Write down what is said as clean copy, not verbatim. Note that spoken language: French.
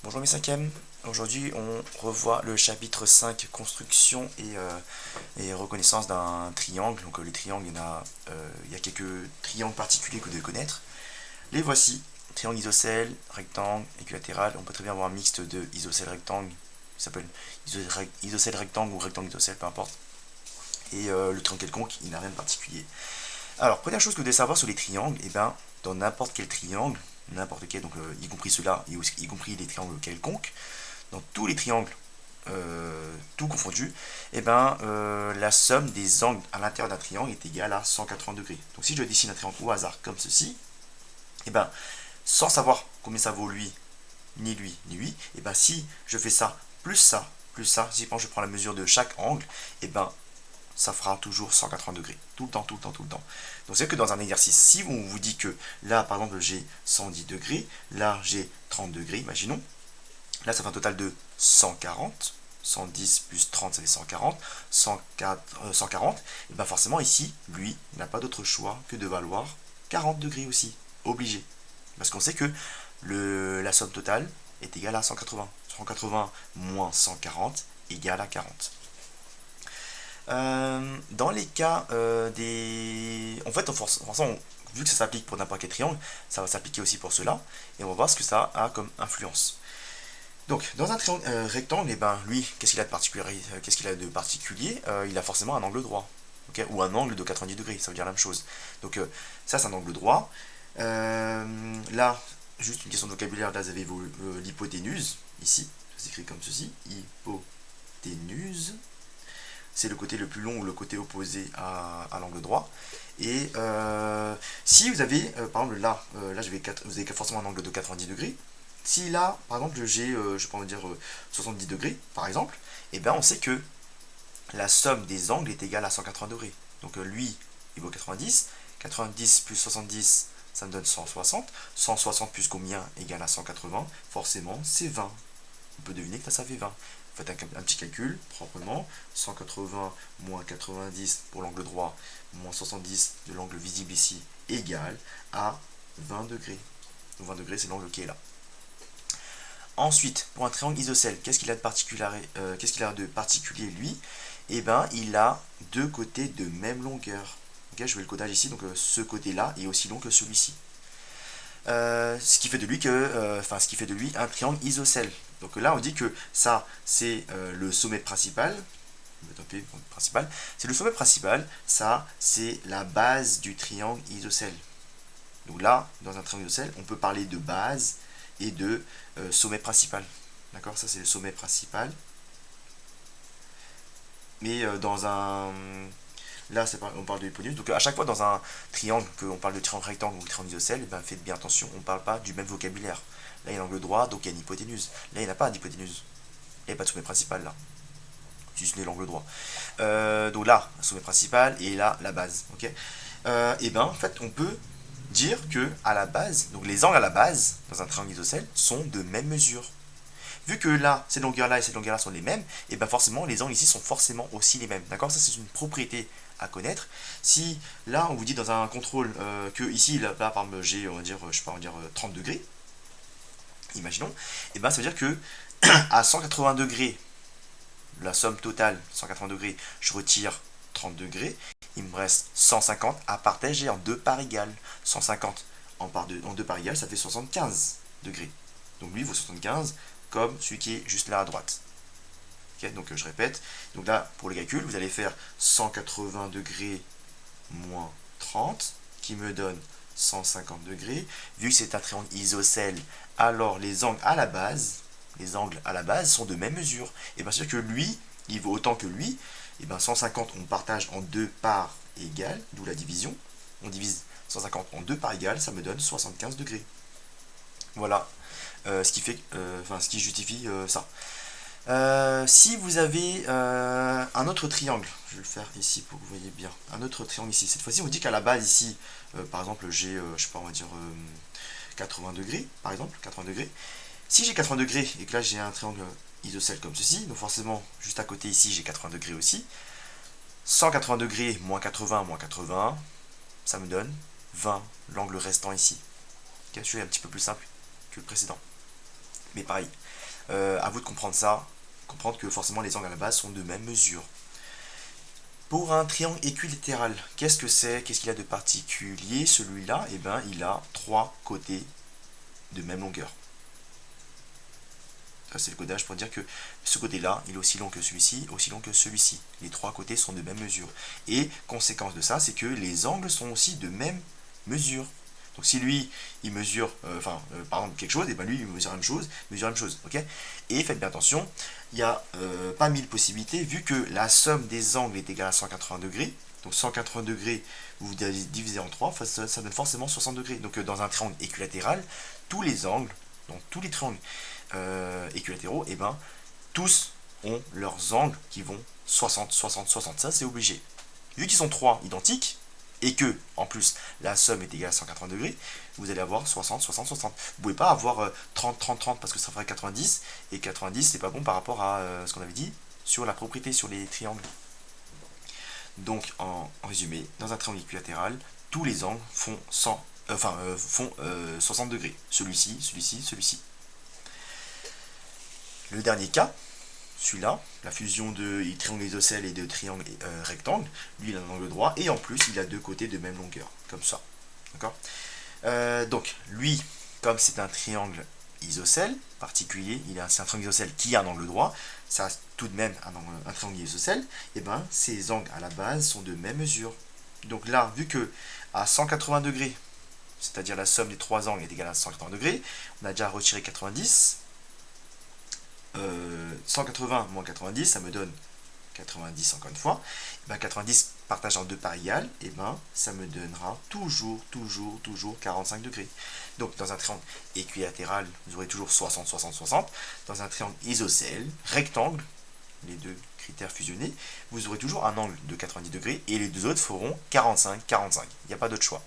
Bonjour mes cinquièmes, aujourd'hui on revoit le chapitre 5 construction et reconnaissance d'un triangle. Donc les triangles, il y a quelques triangles particuliers que vous devez connaître. Les voici, triangle isocèle, rectangle, équilatéral. On peut très bien avoir un mixte de isocèle rectangle, qui s'appelle isocèle rectangle ou rectangle isocèle, peu importe. Et le triangle quelconque, il n'a rien de particulier. Alors, première chose que vous devez savoir sur les triangles, et ben, dans n'importe quel triangle, n'importe quel, donc y compris ceux-là, y compris les triangles quelconques, dans tous les triangles, tout confondu, et ben, la somme des angles à l'intérieur d'un triangle est égale à 180 degrés. Donc si je dessine un triangle au hasard comme ceci, et ben, sans savoir combien ça vaut lui, ni lui, ni lui, et ben si je fais ça, plus ça, si je prends la mesure de chaque angle, et ben ça fera toujours 180 degrés. Tout le temps, tout le temps, tout le temps. Donc c'est que dans un exercice, si on vous dit que là, par exemple, j'ai 110 degrés, là, j'ai 30 degrés, imaginons, là, ça fait un total de 140. 110 plus 30, ça fait 140. 140, et bien forcément, ici, lui, il n'a pas d'autre choix que de valoir 40 degrés aussi. Obligé. Parce qu'on sait que la somme totale est égale à 180. 180 moins 140 égale à 40. Dans les cas des... En fait, forcément, vu que ça s'applique pour n'importe quel triangle, ça va s'appliquer aussi pour cela. Et on va voir ce que ça a comme influence. Donc, dans un triangle rectangle, et ben, lui, qu'est-ce qu'il a de particulier, il a forcément un angle droit. Okay, ou un angle de 90 degrés, ça veut dire la même chose. Donc, ça, c'est un angle droit. Là, juste une question de vocabulaire, là, vous avez l'hypoténuse, ici. Ça s'écrit comme ceci. Hypoténuse. C'est le côté le plus long ou le côté opposé à l'angle droit. Et si vous avez, par exemple là, vous avez forcément un angle de 90 degrés. Si là, par exemple, j'ai, je peux dire 70 degrés, par exemple, et bien on sait que la somme des angles est égale à 180 degrés. Donc lui, il vaut 90. 90 plus 70, ça me donne 160. 160 plus combien égale à 180? Forcément, c'est 20. On peut deviner que ça fait 20. Faites un petit calcul proprement. 180 moins 90 pour l'angle droit moins 70 de l'angle visible ici égale à 20 degrés. Donc 20 degrés, c'est l'angle qui est là. Ensuite, pour un triangle isocèle, qu'est-ce qu'il a de particulier lui? Eh bien, il a deux côtés de même longueur. Okay, je mets le codage ici, donc ce côté-là est aussi long que celui-ci. Ce qui fait de lui un triangle isocèle. Donc là, on dit que ça, c'est le sommet principal. C'est le sommet principal. Ça, c'est la base du triangle isocèle. Donc là, dans un triangle isocèle, on peut parler de base et de sommet principal. D'accord? Ça, c'est le sommet principal. Mais dans un... Là, on parle de l'hypoténuse. Donc à chaque fois dans un triangle, qu'on parle de triangle rectangle ou de triangle isocèle, ben, faites bien attention, on ne parle pas du même vocabulaire. Là, il y a l'angle droit, donc il y a une hypoténuse. Là, il n'y a pas d'hypoténuse. Il n'y a pas de sommet principal là. Si ce n'est l'angle droit. Donc là, un sommet principal et là, la base. Okay, et bien, en fait, on peut dire que à la base, donc les angles à la base, dans un triangle isocèle, sont de même mesure. Vu que là, ces longueurs-là et ces longueurs-là sont les mêmes, et bien forcément, les angles ici sont forcément aussi les mêmes. D'accord? Ça, c'est une propriété à connaître. Si là, on vous dit dans un contrôle que ici, là, par exemple, j'ai, on va dire, je sais pas, on va dire 30 degrés, imaginons, et bien ça veut dire que à 180 degrés, la somme totale, 180 degrés, je retire 30 degrés, il me reste 150 à partager en deux parts égales. 150 en deux parts égales, ça fait 75 degrés. Donc lui, il vaut 75 comme celui qui est juste là à droite. Okay, donc je répète. Donc là, pour le calcul, vous allez faire 180 degrés moins 30, qui me donne 150 degrés. Vu que c'est un triangle isocèle, alors les angles à la base sont de même mesure. Et bien sûr que lui, il vaut autant que lui. Et bien 150, on partage en deux parts égales, d'où la division. On divise 150 en deux parts égales, ça me donne 75 degrés. Voilà ce qui justifie ça. Si vous avez un autre triangle, je vais le faire ici pour que vous voyez bien, un autre triangle ici. Cette fois-ci, on dit qu'à la base ici, par exemple, j'ai, je sais pas, on va dire 80 degrés, par exemple, 80 degrés. Si j'ai 80 degrés et que là j'ai un triangle isocèle comme ceci, donc forcément, juste à côté ici, j'ai 80 degrés aussi. 180 degrés moins 80, ça me donne 20, l'angle restant ici. Okay, je suis un petit peu plus simple que le précédent. Mais pareil, à vous de comprendre ça, comprendre que forcément les angles à la base sont de même mesure. Pour un triangle équilatéral, qu'est-ce que c'est? Qu'est-ce qu'il a de particulier? Celui-là, eh ben, il a trois côtés de même longueur. Ça, c'est le codage pour dire que ce côté-là, il est aussi long que celui-ci, aussi long que celui-ci. Les trois côtés sont de même mesure. Et conséquence de ça, c'est que les angles sont aussi de même mesure. Donc si lui, il mesure, par exemple quelque chose, et ben lui, il mesure la même chose, ok? Et faites bien attention, il n'y a pas 1000 possibilités, vu que la somme des angles est égale à 180 degrés. Donc 180 degrés, vous divisez en 3, ça donne forcément 60 degrés. Donc dans un triangle équilatéral, tous les angles, donc tous les triangles équilatéraux, et ben tous ont leurs angles qui vont 60, 60, 60. Ça, c'est obligé. Vu qu'ils sont trois identiques, et que, en plus, la somme est égale à 180 degrés, vous allez avoir 60, 60, 60. Vous ne pouvez pas avoir 30, 30, 30 parce que ça ferait 90, et 90, c'est pas bon par rapport à ce qu'on avait dit sur la propriété, sur les triangles. Donc, en résumé, dans un triangle équilatéral, tous les angles font 60 degrés. Celui-ci, celui-ci, celui-ci. Le dernier cas, celui-là, la fusion de triangle isocèle et de triangle rectangle, lui il a un angle droit et en plus il a deux côtés de même longueur, comme ça. D'accord? Donc lui, comme c'est un triangle isocèle particulier, c'est un triangle isocèle qui a un angle droit, ça a tout de même un triangle isocèle, et ben ces angles à la base sont de même mesure. Donc là, vu que à 180 degrés, c'est-à-dire la somme des trois angles est égale à 180 degrés, on a déjà retiré 90. 180 moins 90, ça me donne 90 encore une fois. Et ben 90 partagé en deux parts égales, et ben ça me donnera toujours 45 degrés. Donc dans un triangle équilatéral, vous aurez toujours 60, 60, 60. Dans un triangle isocèle, rectangle, les deux critères fusionnés, vous aurez toujours un angle de 90 degrés et les deux autres feront 45, 45. Il n'y a pas d'autre choix.